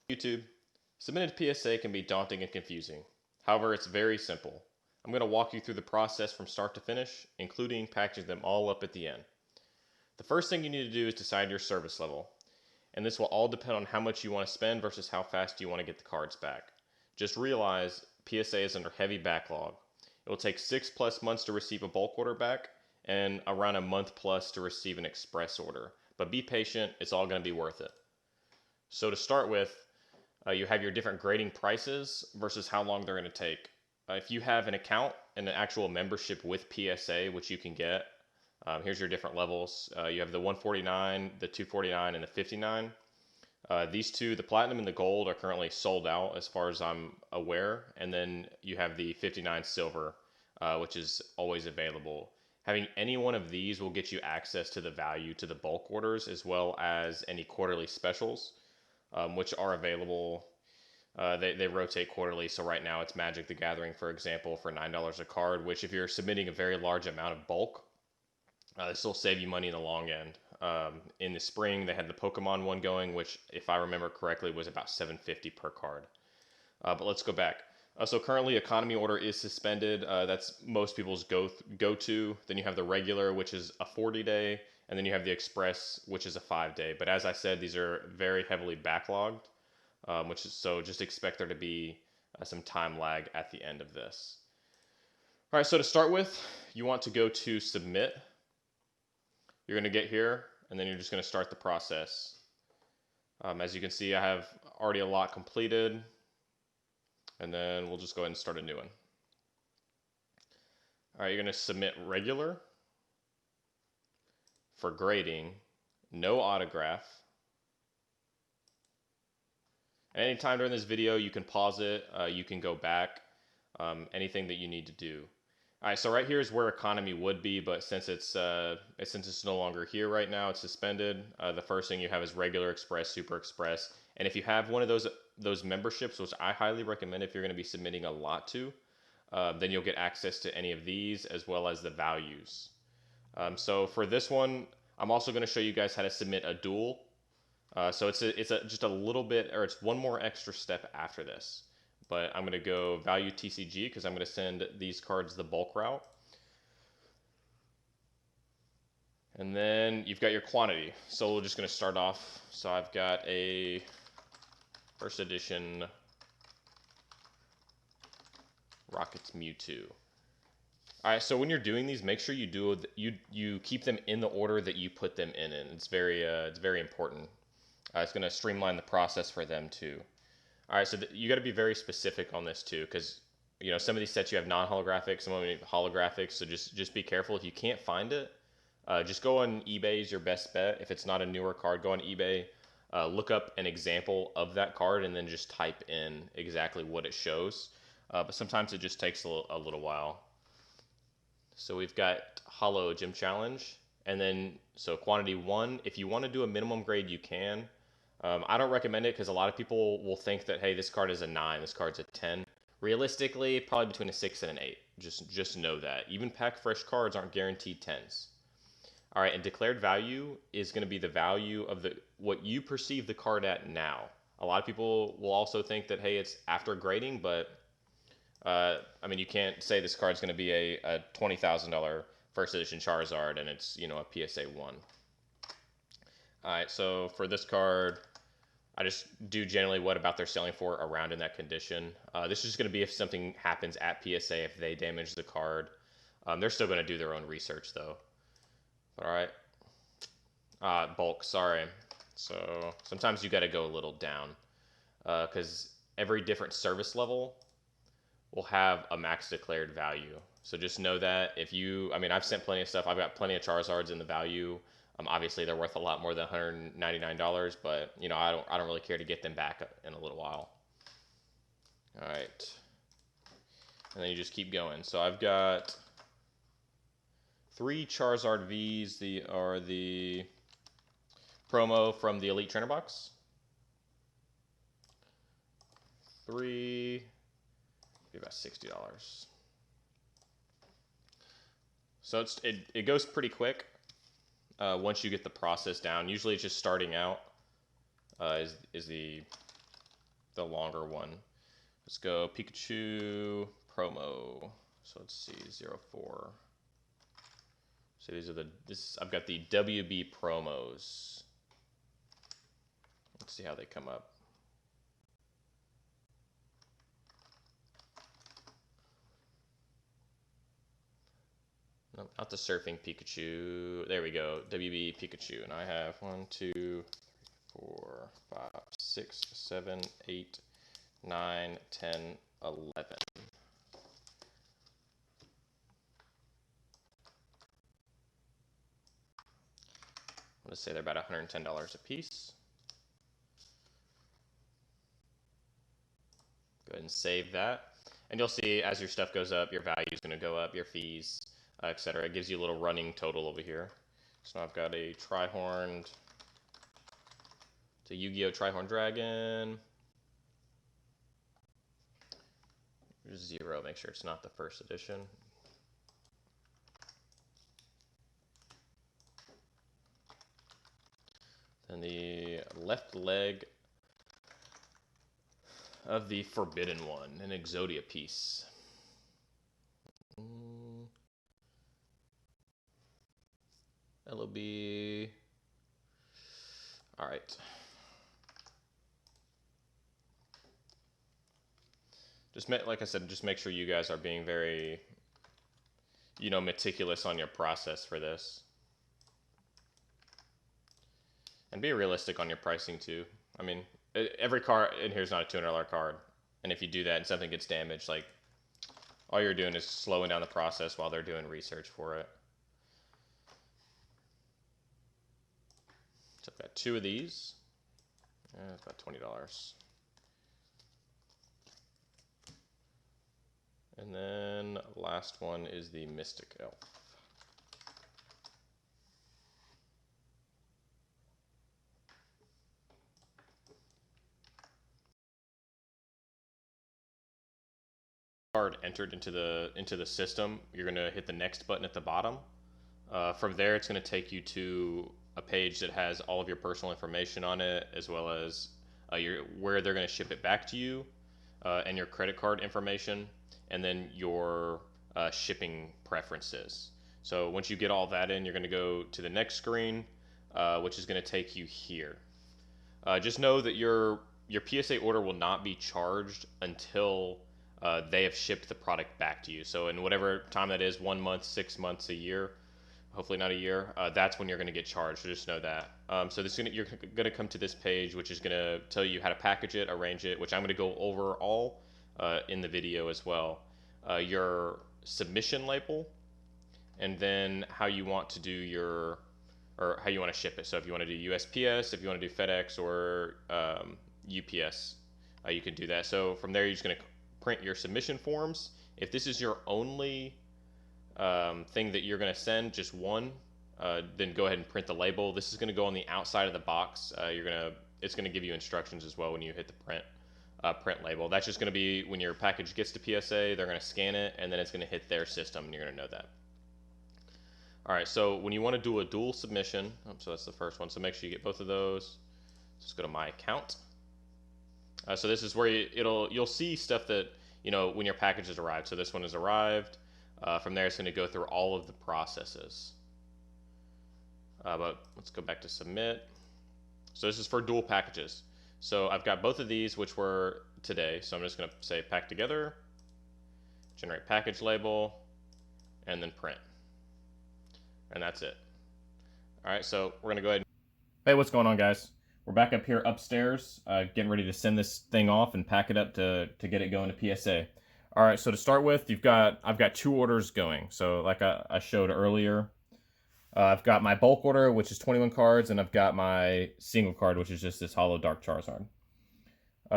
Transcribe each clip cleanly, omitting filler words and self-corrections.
YouTube, submitting a PSA can be daunting and confusing. However, it's very simple. I'm going to walk you through the process from start to finish, including packaging them all up at the end. The first thing you need to do is decide your service level, and this will all depend on how much you want to spend versus how fast you want to get the cards back. Just realize PSA is under heavy backlog. It will take 6+ months to receive a bulk order back, and around a month plus to receive an express order. But be patient, it's all going to be worth it. So to start with, you have your different grading prices versus how long they're going to take. If you have an account and an actual membership with PSA, which you can get, here's your different levels. You have the 149, the 249, and the 59. These two, the platinum and the gold, are currently sold out as far as I'm aware. And then you have the 59 silver, which is always available. Having any one of these will get you access to the value to the bulk orders as well as any quarterly specials, which are available. They rotate quarterly, so right now it's Magic the Gathering, for example, for $9 a card, which if you're submitting a very large amount of bulk, this will save you money in the long end. In the spring, they had the Pokemon one going, which, if I remember correctly, was about $7.50 per card. But let's go back. So currently, economy order is suspended. That's most people's go-to. Then you have the regular, which is a 40-day, and then you have the express, which is a 5-day. But as I said, these are very heavily backlogged, so just expect there to be some time lag at the end of this. All right, so to start with, you want to go to submit. You're going to get here, and then you're just going to start the process. As you can see, I have already a lot completed, and then we'll just go ahead and start a new one. All right, you're going to submit regular. For grading, no autograph. At any time during this video, you can pause it, you can go back, anything that you need to do. All right, so right here is where economy would be, but since it's no longer here right now, it's suspended. The first thing you have is regular, express, super express, and if you have one of those memberships, which I highly recommend if you're going to be submitting a lot to, then you'll get access to any of these as well as the values. So for this one, I'm also going to show you guys how to submit a dual. So it's just a little bit, or it's one more extra step after this. But I'm going to go value TCG because I'm going to send these cards the bulk route. And then you've got your quantity. So we're just going to start off. So I've got a first edition Rockets Mewtwo. All right, so when you're doing these, make sure you keep them in the order that you put them in. It's very important. It's going to streamline the process for them too. All right, so you got to be very specific on this too, because some of these sets you have non-holographic, some of them holographic. So just be careful. If you can't find it, just go on eBay is your best bet. If it's not a newer card, go on eBay, look up an example of that card, and then just type in exactly what it shows. But sometimes it just takes a little while. So we've got Holo Gym Challenge, and then so quantity 1. If you want to do a minimum grade, you can. I don't recommend it because a lot of people will think that, hey, this card is a 9, this card's a 10. Realistically, probably between a 6 and an 8. Just know that. Even pack fresh cards aren't guaranteed 10s. All right, and declared value is going to be the value of what you perceive the card at now. A lot of people will also think that, hey, it's after grading, but I mean, you can't say this card's going to be a $20,000 first edition Charizard and it's, a PSA 1. All right, so for this card, I just do generally what about they're selling for around in that condition. This is just going to be if something happens at PSA, if they damage the card. They're still going to do their own research, though. All right. Bulk, sorry. So sometimes you got to go a little down because every different service level will have a max declared value. So just know that I've sent plenty of stuff. I've got plenty of Charizards in the value. Obviously, they're worth a lot more than $199, but I don't really care to get them back in a little while. All right, and then you just keep going. So I've got 3 Charizard Vs. They are the promo from the Elite Trainer Box. 3, be about $60. So it goes pretty quick. Once you get the process down, usually it's just starting out is the the longer one. Let's go Pikachu promo. So let's see, 04. So these are I've got the WB promos. Let's see how they come up. No, not the surfing Pikachu. There we go, WB Pikachu. And I have 1, 2, 3, 4, 5, 6, 7, 8, 9, 10, 11. Let's say they're about $110 a piece. Go ahead and save that. And you'll see as your stuff goes up, your value is going to go up, your fees, etc. It gives you a little running total over here. So now I've got a Tri-Horned, it's a Yu-Gi-Oh! Tri-Horned Dragon. 0, make sure it's not the first edition. Then the left leg of the Forbidden One, an Exodia piece. LOB. All right. Like I said, just make sure you guys are being very, meticulous on your process for this. And be realistic on your pricing too. I mean, every card in here is not a $200 card. And if you do that and something gets damaged, like, all you're doing is slowing down the process while they're doing research for it. So I've got 2 of these. It's about $20. And then last one is the Mystic Elf. Card entered into the system, you're going to hit the next button at the bottom. From there, it's going to take you to a page that has all of your personal information on it, as well as where they're going to ship it back to you, and your credit card information, and then your shipping preferences. So once you get all that in, you're going to go to the next screen, which is going to take you here. Just know that your PSA order will not be charged until they have shipped the product back to you. So in whatever time that is, 1 month, 6 months, a year, hopefully not a year, that's when you're going to get charged. So just know that. So you're going to come to this page, which is going to tell you how to package it, arrange it, which I'm going to go over all in the video as well. Your submission label, and then how you want to do or how you want to ship it. So if you want to do USPS, if you want to do FedEx or UPS, you can do that. So from there, you're just going to print your submission forms. If this is your only thing that you're going to send, just one, then go ahead and print the label. This is going to go on the outside of the box. It's going to give you instructions as well when you hit the print label. That's just going to be when your package gets to PSA, they're going to scan it, and then it's going to hit their system, and you're going to know that. All right, so when you want to do a dual submission, so that's the first one, so make sure you get both of those. Just go to My Account. So this is where you'll see stuff that, when your package has arrived. So this one has arrived. From there, it's going to go through all of the processes. But let's go back to Submit. So this is for dual packages. So I've got both of these, which were today. So I'm just going to say Pack Together, Generate Package Label, and then Print. And that's it. All right, so we're going to go ahead. Hey, what's going on, guys? We're back up here upstairs, getting ready to send this thing off and pack it up to get it going to PSA. All right, so to start with, I've got 2 orders going. So like I showed earlier, I've got my bulk order, which is 21 cards, and I've got my single card, which is just this Hollow Dark Charizard.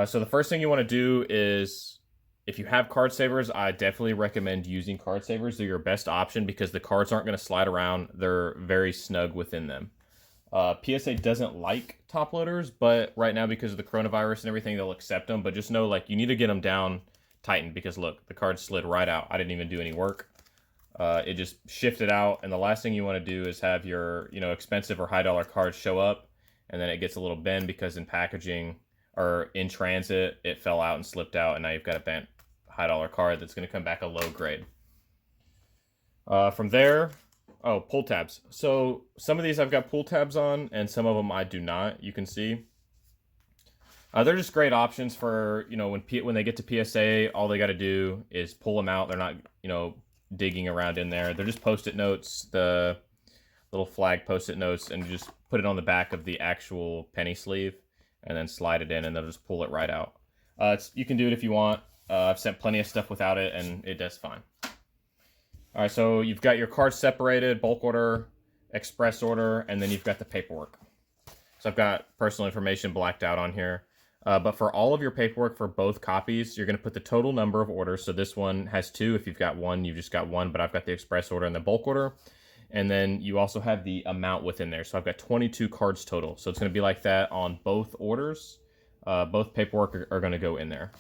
So the first thing you want to do is, if you have card savers, I definitely recommend using card savers. They're your best option because the cards aren't going to slide around. They're very snug within them. PSA doesn't like top loaders, but right now because of the coronavirus and everything, they'll accept them. But just know, like, you need to get them down tightened because look, the card slid right out. I didn't even do any work. It just shifted out, and the last thing you want to do is have your expensive or high dollar cards show up, and then it gets a little bend because in packaging or in transit, it fell out and slipped out, and now you've got a bent high-dollar card that's going to come back a low grade. From there, oh, pull tabs. So some of these I've got pull tabs on, and some of them I do not. You can see. They're just great options for, you know, when they get to PSA, all they got to do is pull them out. They're not, you know, digging around in there. They're just Post-it notes, the little flag Post-it notes, and you just put it on the back of the actual penny sleeve, and then slide it in, and they'll just pull it right out. You can do it if you want. I've sent plenty of stuff without it, and it does fine. All right, so you've got your cards separated, bulk order, express order, and then you've got the paperwork. So I've got personal information blacked out on here. But for all of your paperwork for both copies, you're going to put the total number of orders. So this one has 2. If you've got 1, you've just got 1, but I've got the express order and the bulk order. And then you also have the amount within there. So I've got 22 cards total. So it's going to be like that on both orders. Both paperwork are going to go in there.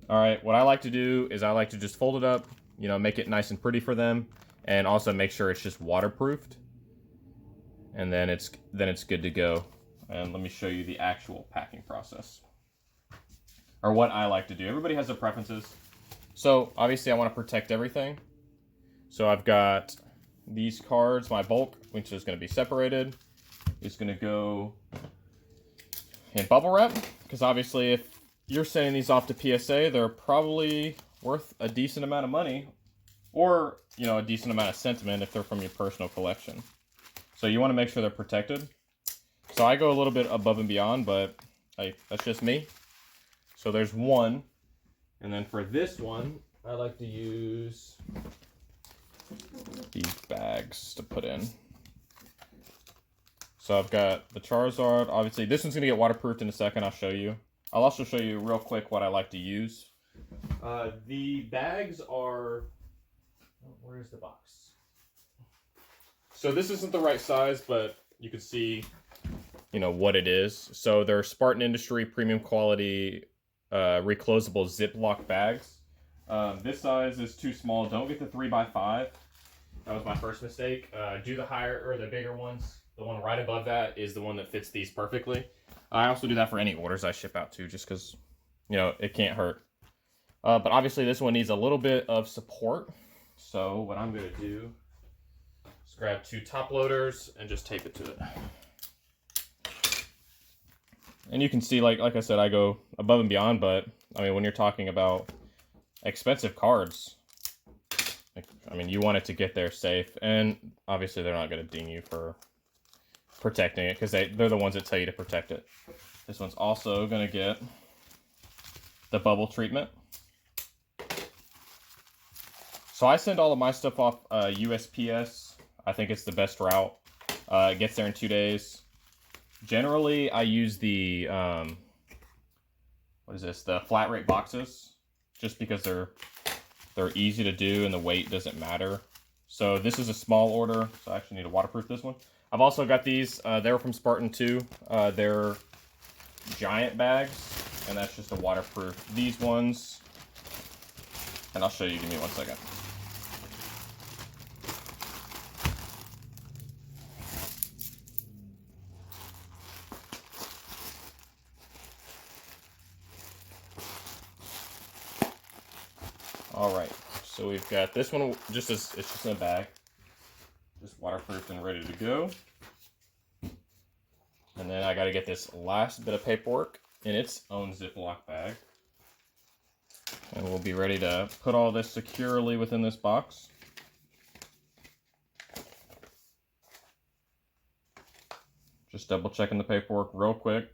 All right, what I like to do is I like to just fold it up, you know, make it nice and pretty for them, and also make sure it's just waterproofed. And then it's good to go. And let me show you the actual packing process, or what I like to do. Everybody has their preferences. So obviously I want to protect everything. So I've got these cards, my bulk, which is going to be separated, is going to go in bubble wrap, because obviously if you're sending these off to PSA, they're probably worth a decent amount of money, or, you know, a decent amount of sentiment if they're from your personal collection. So you want to make sure they're protected. So I go a little bit above and beyond, but that's just me. So there's one. And then for this one, I like to use these bags to put in. So I've got the Charizard. Obviously, this one's going to get waterproofed in a second. I'll show you. I'll also show you real quick what I like to use. The bags are... Where's the box? So this isn't the right size, but you can see, you know, what it is. So they're Spartan Industry premium quality reclosable Ziploc bags. This size is too small. Don't get the 3x5. That was my first mistake. Do the higher or the bigger ones. The one right above that is the one that fits these perfectly. I also do that for any orders I ship out to, just because, you know, it can't hurt. But obviously this one needs a little bit of support. So what I'm going to do is grab 2 top loaders and just tape it to it. And you can see, like I said, I go above and beyond, but I mean, when you're talking about expensive cards, I mean, you want it to get there safe, and obviously they're not going to ding you for protecting it, because they're the ones that tell you to protect it. This one's also going to get the bubble treatment. So I send all of my stuff off USPS. I think it's the best route. It gets there in 2 days. Generally, I use the, the flat rate boxes, just because they're easy to do and the weight doesn't matter. So this is a small order, so I actually need to waterproof this one. I've also got these, they're from Spartan too. They're giant bags, and that's just a waterproof. These ones, and I'll show you, give me 1 second. All right, so we've got this one, it's just in a bag, just waterproofed and ready to go. And then I got to get this last bit of paperwork in its own Ziploc bag. And we'll be ready to put all this securely within this box. Just double checking the paperwork real quick.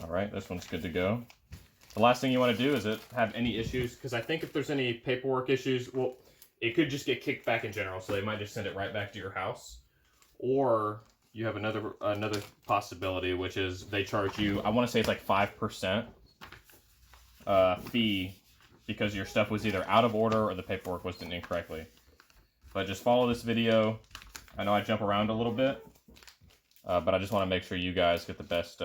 All right, this one's good to go. The last thing you want to do is have any issues, because I think if there's any paperwork issues, well, it could just get kicked back in general, so they might just send it right back to your house. Or you have another possibility, which is they charge you, I want to say it's like 5% fee, because your stuff was either out of order or the paperwork was done incorrectly. But just follow this video. I know I jump around a little bit, but I just want to make sure you guys get the best,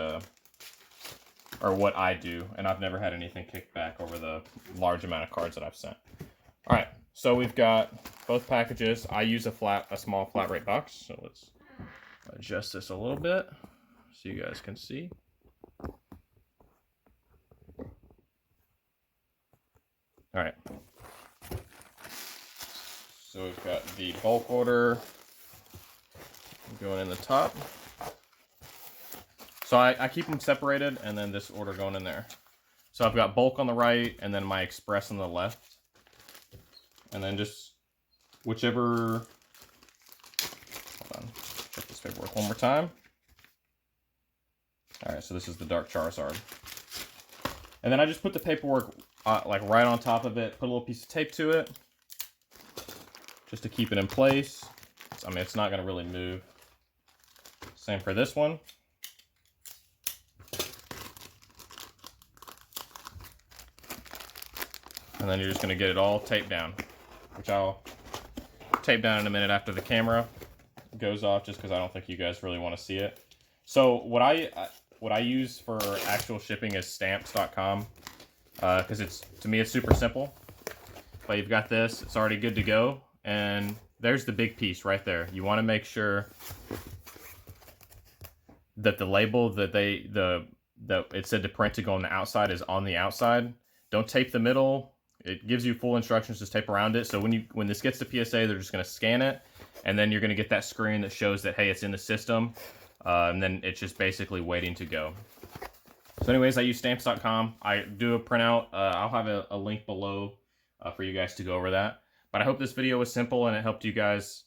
or what I do, and I've never had anything kicked back over the large amount of cards that I've sent. All right, so we've got both packages. I use a small flat rate box, so let's adjust this a little bit so you guys can see. All right. So we've got the bulk order going in the top. So I keep them separated, and then this order going in there. So I've got bulk on the right, and then my express on the left. And then just whichever, hold on, check this paperwork one more time. All right, so this is the Dark Charizard. And then I just put the paperwork like right on top of it, put a little piece of tape to it, just to keep it in place. I mean, it's not gonna really move. Same for this one. And then you're just gonna get it all taped down, which I'll tape down in a minute after the camera goes off, just because I don't think you guys really want to see it. So what I use for actual shipping is stamps.com, because to me it's super simple. But you've got this, it's already good to go, and there's the big piece right there. You want to make sure that the label that it said to print to go on the outside is on the outside. Don't tape the middle. It gives you full instructions, just tape around it. So when this gets to PSA, they're just going to scan it, and then you're going to get that screen that shows that, hey, it's in the system, and then it's just basically waiting to go. So anyways, I use stamps.com. I do a printout. I'll have a link below for you guys to go over that. But I hope this video was simple and it helped you guys,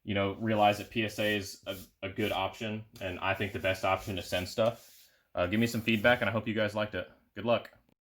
you know, realize that PSA is a good option, and I think the best option to send stuff. Give me some feedback, and I hope you guys liked it. Good luck.